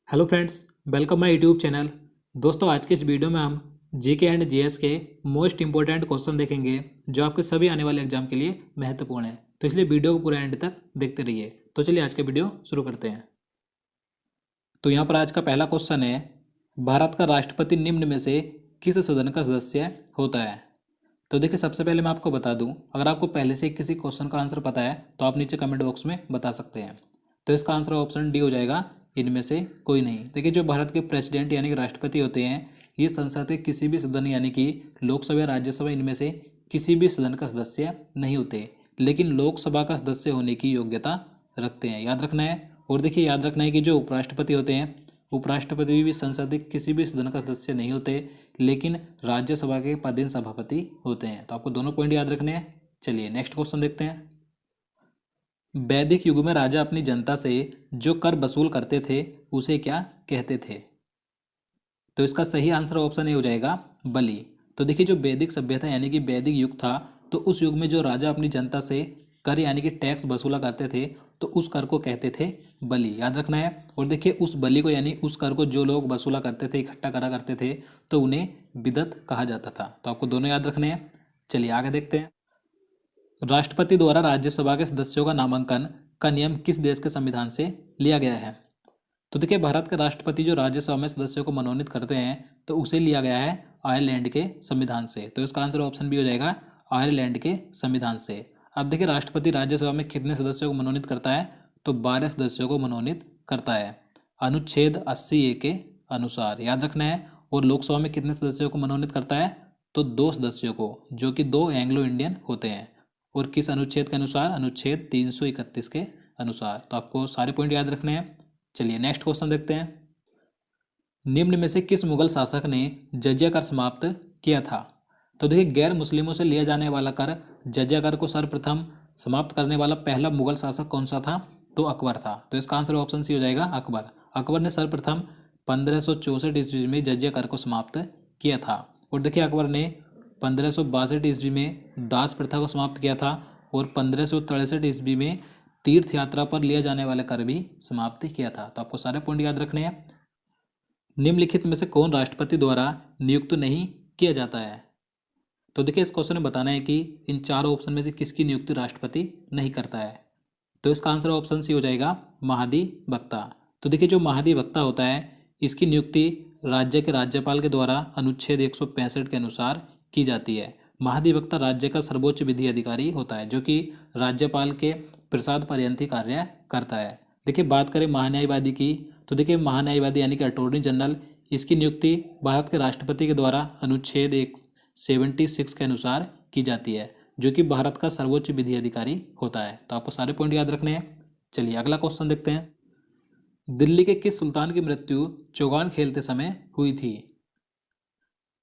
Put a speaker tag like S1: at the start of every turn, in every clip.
S1: Hello friends, welcome my YouTube channel. दोस्तों, आज के इस वीडियो में हम जीके एंड जीएस के मोस्ट इंपॉर्टेंट क्वेश्चन देखेंगे जो आपके सभी आने वाले एग्जाम के लिए महत्वपूर्ण है। तो इसलिए वीडियो को पूरे एंड तक देखते रहिए। तो चलिए आज का वीडियो शुरू करते हैं। तो यहाँ पर आज का पहला क्वेश्चन है, भारत का राष्ट्रपति निम्न में से किस सदन का सदस्य होता है। तो देखिए, सबसे पहले मैं आपको बता दूं, अगर आपको पहले से किसी क्वेश्चन का आंसर पता है तो आप नीचे कमेंट बॉक्स में बता सकते हैं। तो इसका आंसर ऑप्शन डी हो जाएगा, इनमें से कोई नहीं। देखिए, जो भारत के प्रेसिडेंट यानी कि राष्ट्रपति होते हैं, ये संसद के किसी भी सदन यानी कि लोकसभा या राज्यसभा, इनमें से किसी भी सदन का सदस्य नहीं होते, लेकिन लोकसभा का सदस्य होने की योग्यता रखते हैं, याद रखना है। और देखिए, याद रखना है कि जो उपराष्ट्रपति होते हैं, उपराष्ट्रपति भी संसद के किसी भी सदन का सदस्य नहीं होते, लेकिन राज्यसभा के पदेन सभापति होते हैं। तो आपको दोनों पॉइंट याद रखने हैं। चलिए नेक्स्ट क्वेश्चन देखते हैं। वैदिक युग में राजा अपनी जनता से जो कर वसूल करते थे उसे क्या कहते थे। तो इसका सही आंसर ऑप्शन ए हो जाएगा, बलि। तो देखिए, जो वैदिक सभ्यता यानी कि वैदिक युग था, तो उस युग में जो राजा अपनी जनता से कर यानी कि टैक्स वसूला करते थे, तो उस कर को कहते थे बलि, याद रखना है। और देखिए, उस बलि को यानी उस कर को जो लोग वसूला करते थे, इकट्ठा करा करते थे, तो उन्हें बिदत कहा जाता था। तो आपको दोनों याद रखने हैं। चलिए आगे देखते हैं। राष्ट्रपति द्वारा राज्यसभा के सदस्यों का नामांकन का नियम किस देश के संविधान से लिया गया है। तो देखिए, भारत के राष्ट्रपति जो राज्यसभा में सदस्यों को मनोनीत करते हैं, तो उसे लिया गया है आयरलैंड के संविधान से। तो इसका आंसर ऑप्शन बी हो जाएगा, आयरलैंड के संविधान से। अब देखिए, राष्ट्रपति राज्यसभा में कितने सदस्यों को मनोनीत करता है, तो 12 सदस्यों को मनोनीत करता है, अनुच्छेद 80A के अनुसार, याद रखना है। और लोकसभा में कितने सदस्यों को मनोनीत करता है, तो 2 सदस्यों को, जो कि 2 एंग्लो इंडियन होते हैं। और किस अनुच्छेद के अनुसार, अनुच्छेद 331 के अनुसार। तो आपको सारे पॉइंट याद रखने हैं। चलिए नेक्स्ट क्वेश्चन देखते हैं। निम्न में से किस मुगल शासक ने जजिया कर समाप्त किया था। तो देखिए, गैर मुस्लिमों से लिया जाने वाला कर, जजिया कर को सर्वप्रथम समाप्त करने वाला पहला मुगल शासक कौन सा था, तो अकबर था। तो इसका आंसर ऑप्शन सी हो जाएगा, अकबर। अकबर ने सर्वप्रथम 1564 ईस्वी में जजिया कर को समाप्त किया था। और देखिए, अकबर ने 1562 ईस्वी में दास प्रथा को समाप्त किया था, और 1563 ईस्वी में तीर्थ यात्रा पर लिया जाने वाला कर भी समाप्त किया था। तो आपको सारे पॉइंट याद रखने हैं। निम्नलिखित में से कौन राष्ट्रपति द्वारा नियुक्त नहीं किया जाता है। तो देखिए, इस क्वेश्चन में बताना है कि इन चारों ऑप्शन में से किसकी नियुक्ति राष्ट्रपति नहीं करता है। तो इसका आंसर ऑप्शन सी हो जाएगा, महाधिवक्ता। तो देखिए, जो महाधिवक्ता होता है, इसकी नियुक्ति राज्य के राज्यपाल के द्वारा अनुच्छेद 165 के अनुसार की जाती है। महाधिवक्ता राज्य का सर्वोच्च विधि अधिकारी होता है, जो कि राज्यपाल के प्रसाद पर्यंत ही कार्य करता है। देखिए, बात करें महान्यायवादी की, तो देखिए, महान्यायवादी यानी कि अटॉर्नी जनरल, इसकी नियुक्ति भारत के राष्ट्रपति के द्वारा अनुच्छेद 176 के अनुसार की जाती है, जो कि भारत का सर्वोच्च विधि अधिकारी होता है। तो आपको सारे पॉइंट याद रखने हैं। चलिए अगला क्वेश्चन देखते हैं। दिल्ली के किस सुल्तान की मृत्यु चौगान खेलते समय हुई थी।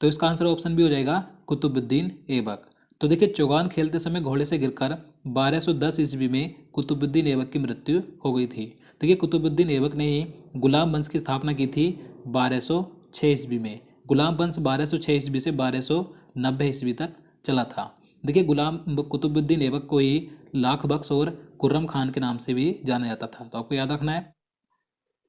S1: तो इसका आंसर ऑप्शन भी हो जाएगा, कुतुबुद्दीन ऐबक। तो देखिए, चौगान खेलते समय घोड़े से गिरकर 1210 ईस्वी में कुतुबुद्दीन ऐबक की मृत्यु हो गई थी। देखिए, कुतुबुद्दीन ऐबक ने ही गुलाम वंश की स्थापना की थी 1206 ईस्वी में। गुलाम वंश 1206 ईस्वी से 1290 ईस्वी तक चला था। देखिए, गुलाम कुतुबुद्दीन ऐबक को ही लाख बख्श और खुर्रम खान के नाम से भी जाना जाता था। तो आपको याद रखना है।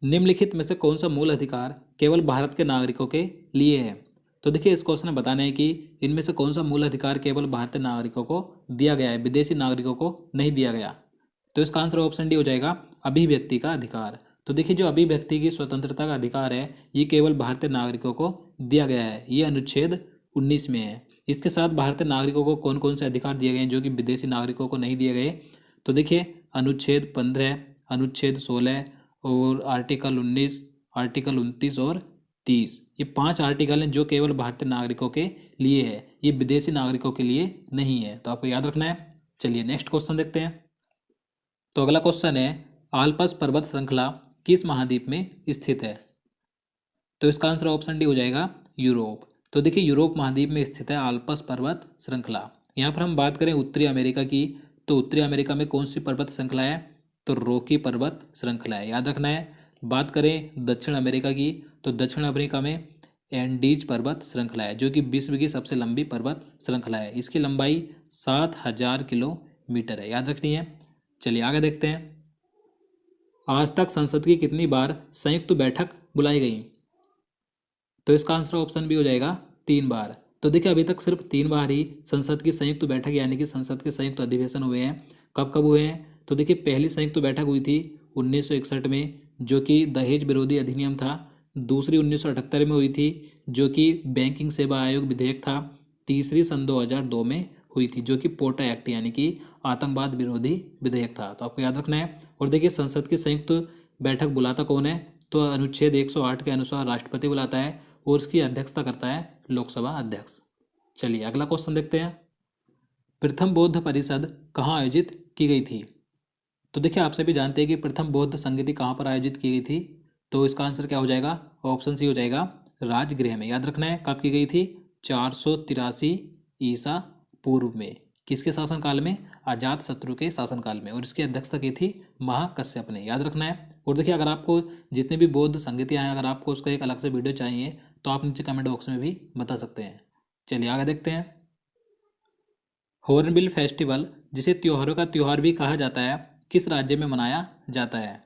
S1: निम्नलिखित में से कौन सा मूल अधिकार केवल भारत के नागरिकों के लिए है। तो देखिए, इस क्वेश्चन में बताना है कि इनमें से कौन सा मूल अधिकार केवल भारतीय नागरिकों को दिया गया है, विदेशी नागरिकों को नहीं दिया गया। तो इसका आंसर ऑप्शन डी हो जाएगा, अभिव्यक्ति का अधिकार। तो देखिए, जो अभिव्यक्ति की स्वतंत्रता का अधिकार है, ये केवल भारतीय नागरिकों को दिया गया है। ये अनुच्छेद 19 में है। इसके साथ भारतीय नागरिकों को कौन कौन से अधिकार दिए गए हैं जो कि विदेशी नागरिकों को नहीं दिए गए। तो देखिए, अनुच्छेद 15, अनुच्छेद 16 और आर्टिकल 19, आर्टिकल 29 और 30, ये 5 आर्टिकल हैं जो केवल भारतीय नागरिकों के लिए है, ये विदेशी नागरिकों के लिए नहीं है। तो आपको याद रखना है। चलिए नेक्स्ट क्वेश्चन देखते हैं। तो अगला क्वेश्चन है, आल्प्स पर्वत श्रृंखला किस महाद्वीप में स्थित है। तो इसका आंसर ऑप्शन डी हो जाएगा, यूरोप। तो देखिए, यूरोप महाद्वीप में स्थित है आल्प्स पर्वत श्रृंखला। यहाँ पर हम बात करें उत्तरी अमेरिका की, तो उत्तरी अमेरिका में कौन सी पर्वत श्रृंखला है, तो रॉकी पर्वत श्रृंखला है, याद रखना है। बात करें दक्षिण अमेरिका की, तो दक्षिण अमेरिका में एंडीज पर्वत श्रृंखला है, जो कि विश्व की सबसे लंबी पर्वत श्रृंखला है। इसकी लंबाई 7000 किलोमीटर है, याद रखनी है। चलिए आगे देखते हैं। आज तक संसद की कितनी बार संयुक्त बैठक बुलाई गई? तो इसका आंसर ऑप्शन बी हो जाएगा 3 बार। तो देखिए अभी तक सिर्फ 3 बार ही संसद की संयुक्त बैठक यानी कि संसद के संयुक्त अधिवेशन हुए हैं। कब कब हुए हैं? तो देखिए पहली संयुक्त बैठक हुई थी 1961 में, जो कि दहेज विरोधी अधिनियम था। दूसरी 1978 में हुई थी, जो कि बैंकिंग सेवा आयोग विधेयक था। तीसरी सन 2002 में हुई थी, जो कि पोटा एक्ट यानी कि आतंकवाद विरोधी विधेयक था। तो आपको याद रखना है। और देखिए संसद की संयुक्त बैठक बुलाता कौन है? तो अनुच्छेद 108 के अनुसार राष्ट्रपति बुलाता है और उसकी अध्यक्षता करता है लोकसभा अध्यक्ष। चलिए अगला क्वेश्चन देखते हैं। प्रथम बौद्ध परिषद कहाँ आयोजित की गई थी? तो देखिए आप सभी जानते हैं कि प्रथम बौद्ध संगति कहाँ पर आयोजित की गई थी। तो इसका आंसर क्या हो जाएगा? ऑप्शन सी हो जाएगा राजगृह में। याद रखना है कब की गई थी? 483 ईसा पूर्व में। किसके शासनकाल में? अजात शत्रु के शासनकाल में। और इसकी अध्यक्षता की थी महाकश्यप ने। याद रखना है। और देखिए अगर आपको जितने भी बौद्ध संगतियाँ हैं, अगर आपको उसका एक अलग से वीडियो चाहिए तो आप नीचे कमेंट बॉक्स में भी बता सकते हैं। चलिए आगे देखते हैं। हॉर्नबिल फेस्टिवल, जिसे त्योहारों का त्योहार भी कहा जाता है, किस राज्य में मनाया जाता है?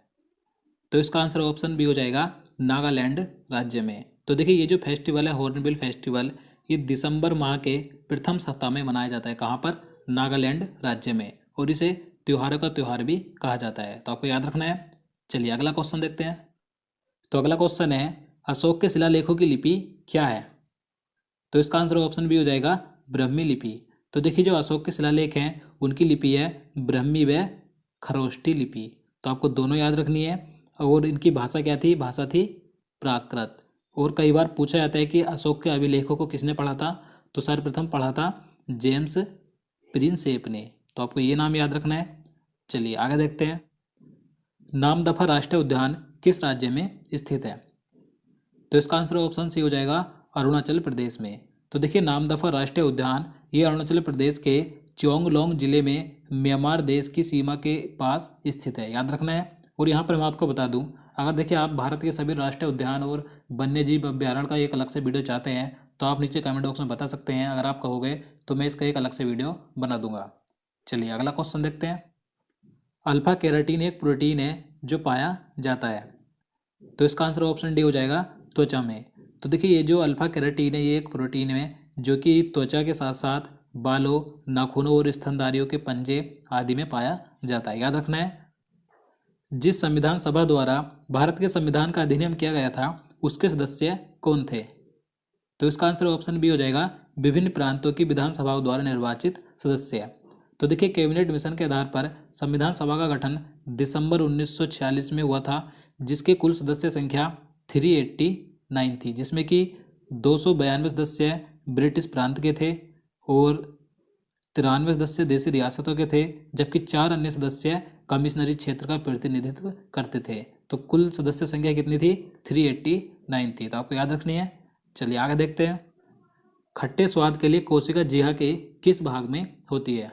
S1: तो इसका आंसर ऑप्शन बी हो जाएगा नागालैंड राज्य में। तो देखिए ये जो फेस्टिवल है हॉर्नबिल फेस्टिवल, ये दिसंबर माह के प्रथम सप्ताह में मनाया जाता है। कहाँ पर? नागालैंड राज्य में। और इसे त्योहारों का त्योहार भी कहा जाता है। तो आपको याद रखना है। चलिए अगला क्वेश्चन देखते हैं। तो अगला क्वेश्चन है अशोक के शिलालेखों की लिपि क्या है? तो इसका आंसर ऑप्शन बी हो जाएगा ब्राह्मी लिपि। तो देखिए जो अशोक के शिलालेख हैं उनकी लिपि है ब्राह्मी व खरोष्ठी लिपि। तो आपको दोनों याद रखनी है। और इनकी भाषा क्या थी? भाषा थी प्राकृत। और कई बार पूछा जाता है कि अशोक के अभिलेखों को किसने पढ़ा था? तो सर्वप्रथम पढ़ा था जेम्स प्रिंसेप ने। तो आपको ये नाम याद रखना है। चलिए आगे देखते हैं। नामदफा राष्ट्रीय उद्यान किस राज्य में स्थित है? तो इसका आंसर ऑप्शन सी हो जाएगा अरुणाचल प्रदेश में। तो देखिए नामदफा राष्ट्रीय उद्यान ये अरुणाचल प्रदेश के चोंगलोंग जिले में म्यांमार देश की सीमा के पास स्थित है। याद रखना है। और यहाँ पर मैं आपको बता दूं, अगर देखिए आप भारत के सभी राष्ट्रीय उद्यान और वन्यजीव अभ्यारण्य का एक अलग से वीडियो चाहते हैं तो आप नीचे कमेंट बॉक्स में बता सकते हैं। अगर आप कहोगे तो मैं इसका एक अलग से वीडियो बना दूंगा। चलिए अगला क्वेश्चन देखते हैं। अल्फा केराटीन एक प्रोटीन है जो पाया जाता है। तो इसका आंसर ऑप्शन डी हो जाएगा त्वचा में। तो देखिए ये जो अल्फा केराटीन है ये एक प्रोटीन है जो कि त्वचा के साथ साथ बालों, नाखूनों और स्तनधारियों के पंजे आदि में पाया जाता है। याद रखना है। जिस संविधान सभा द्वारा भारत के संविधान का अधिनियम किया गया था उसके सदस्य कौन थे? तो इसका आंसर ऑप्शन बी हो जाएगा विभिन्न प्रांतों की विधानसभाओं द्वारा निर्वाचित सदस्य। तो देखिए कैबिनेट मिशन के आधार पर संविधान सभा का गठन दिसंबर 1946 में हुआ था, जिसके कुल सदस्य संख्या 389 थी, जिसमें कि 292 सदस्य ब्रिटिश प्रांत के थे और 93 सदस्य देशी रियासतों के थे, जबकि 4 अन्य सदस्य कमिश्नरी क्षेत्र का प्रतिनिधित्व करते थे। तो कुल सदस्य संख्या कितनी थी? 389 थी। तो आपको याद रखनी है। चलिए आगे देखते हैं। खट्टे स्वाद के लिए कोशिका जिह्वा के किस भाग में होती है?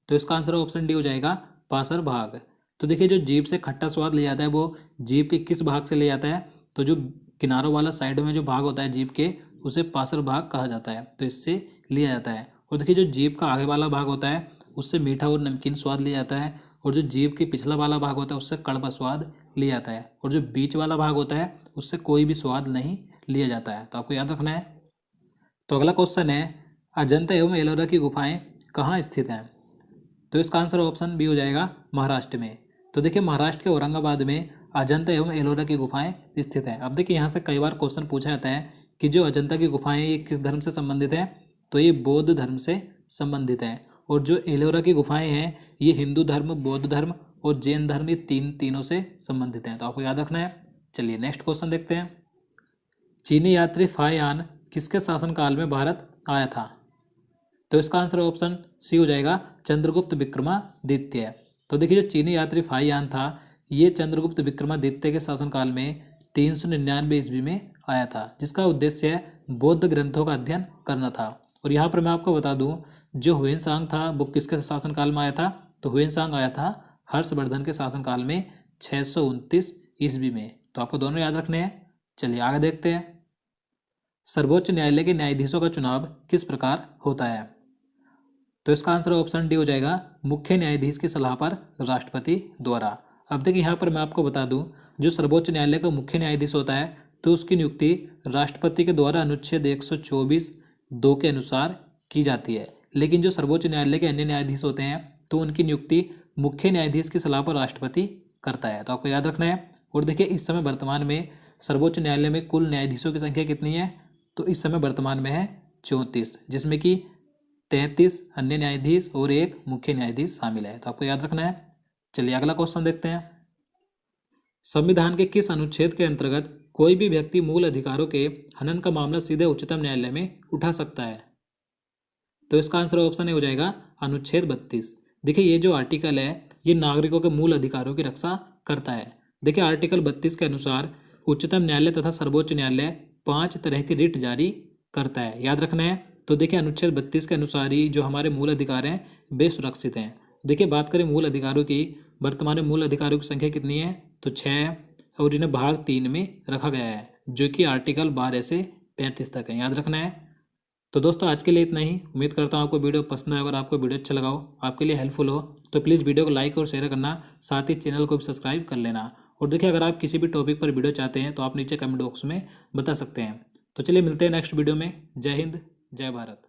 S1: तो इसका आंसर ऑप्शन डी हो जाएगा पार्श्व भाग। तो देखिए जो जीभ से खट्टा स्वाद ले जाता है वो जीभ के किस भाग से ले जाता है? तो जो किनारों वाला साइड में जो भाग होता है जीभ के उसे पार्श्व भाग कहा जाता है। तो इससे लिया जाता है। और देखिए जो जीभ का आगे वाला भाग होता है उससे मीठा और नमकीन स्वाद लिया जाता है। और जो जीभ के पिछला वाला भाग होता है उससे कड़वा स्वाद लिया जाता है। और जो बीच वाला भाग होता है उससे कोई भी स्वाद नहीं लिया जाता है। तो आपको याद रखना है। तो अगला क्वेश्चन है अजंता एवं एलोरा की गुफाएं कहाँ स्थित हैं? तो इसका आंसर ऑप्शन बी हो जाएगा महाराष्ट्र में। तो देखिए महाराष्ट्र के औरंगाबाद में अजंता एवं एलोरा की गुफाएं स्थित हैं। अब देखिए यहाँ से कई बार क्वेश्चन पूछा जाता है कि जो अजंता की गुफाएं ये किस धर्म से संबंधित है? तो ये बौद्ध धर्म से संबंधित है। और जो एलोरा की गुफाएं हैं ये हिंदू धर्म, बौद्ध धर्म और जैन धर्म, ये तीनों से संबंधित हैं। तो आपको याद रखना है। चलिए नेक्स्ट क्वेश्चन देखते हैं। चीनी यात्री फायान किसके शासनकाल में भारत आया था? तो इसका आंसर ऑप्शन सी हो जाएगा चंद्रगुप्त विक्रमादित्य। तो देखिए जो चीनी यात्री फायान था ये चंद्रगुप्त विक्रमादित्य के शासनकाल में 399 ईस्वी में आया था, जिसका उद्देश्य बौद्ध ग्रंथों का अध्ययन करना था। और यहाँ पर मैं आपको बता दूं जो हुएनसांग था वो किसके शासनकाल में आया था? तो हुएनसांग आया था हर्षवर्धन के शासनकाल में 629 ईस्वी में। तो आपको दोनों याद रखने हैं। चलिए आगे देखते हैं। सर्वोच्च न्यायालय के न्यायाधीशों का चुनाव किस प्रकार होता है? तो इसका आंसर ऑप्शन डी हो जाएगा मुख्य न्यायाधीश की सलाह पर राष्ट्रपति द्वारा। अब देखिए यहाँ पर मैं आपको बता दूं, जो सर्वोच्च न्यायालय का मुख्य न्यायाधीश होता है तो उसकी नियुक्ति राष्ट्रपति के द्वारा अनुच्छेद 124(2) के अनुसार की जाती है। लेकिन जो सर्वोच्च न्यायालय के अन्य न्यायाधीश होते हैं तो उनकी नियुक्ति मुख्य न्यायाधीश की सलाह पर राष्ट्रपति करता है, तो आपको याद रखना है। और देखिए इस समय वर्तमान में सर्वोच्च न्यायालय में कुल न्यायाधीशों की संख्या कितनी है, तो इस समय वर्तमान में है 34, जिसमें कि 33 अन्य न्यायाधीश और एक मुख्य न्यायाधीश शामिल है, तो आपको याद रखना है। चलिए अगला क्वेश्चन देखते हैं। संविधान के किस अनुच्छेद के अंतर्गत कोई भी व्यक्ति मूल अधिकारों के हनन का मामला सीधे उच्चतम न्यायालय में उठा सकता है? तो इसका आंसर ऑप्शन ए हो जाएगा अनुच्छेद 32। देखिए ये जो आर्टिकल है ये नागरिकों के मूल अधिकारों की रक्षा करता है। देखिए आर्टिकल 32 के अनुसार उच्चतम न्यायालय तथा सर्वोच्च न्यायालय 5 तरह की रिट जारी करता है, याद रखना है। तो देखिए अनुच्छेद 32 के अनुसार ही जो हमारे मूल अधिकार हैं वे सुरक्षित हैं। देखिए बात करें मूल अधिकारों की, वर्तमान में मूल अधिकारों की संख्या कितनी है, तो 6, और इन्हें भाग 3 में रखा गया है जो कि आर्टिकल 12 से 35 तक है, याद रखना है। तो दोस्तों आज के लिए इतना ही। उम्मीद करता हूँ आपको वीडियो पसंद आए। अगर आपको वीडियो अच्छा लगा हो, आपके लिए हेल्पफुल हो, तो प्लीज़ वीडियो को लाइक और शेयर करना, साथ ही चैनल को भी सब्सक्राइब कर लेना। और देखिए अगर आप किसी भी टॉपिक पर वीडियो चाहते हैं तो आप नीचे कमेंट बॉक्स में बता सकते हैं। तो चलिए मिलते हैं नेक्स्ट वीडियो में। जय हिंद, जय भारत।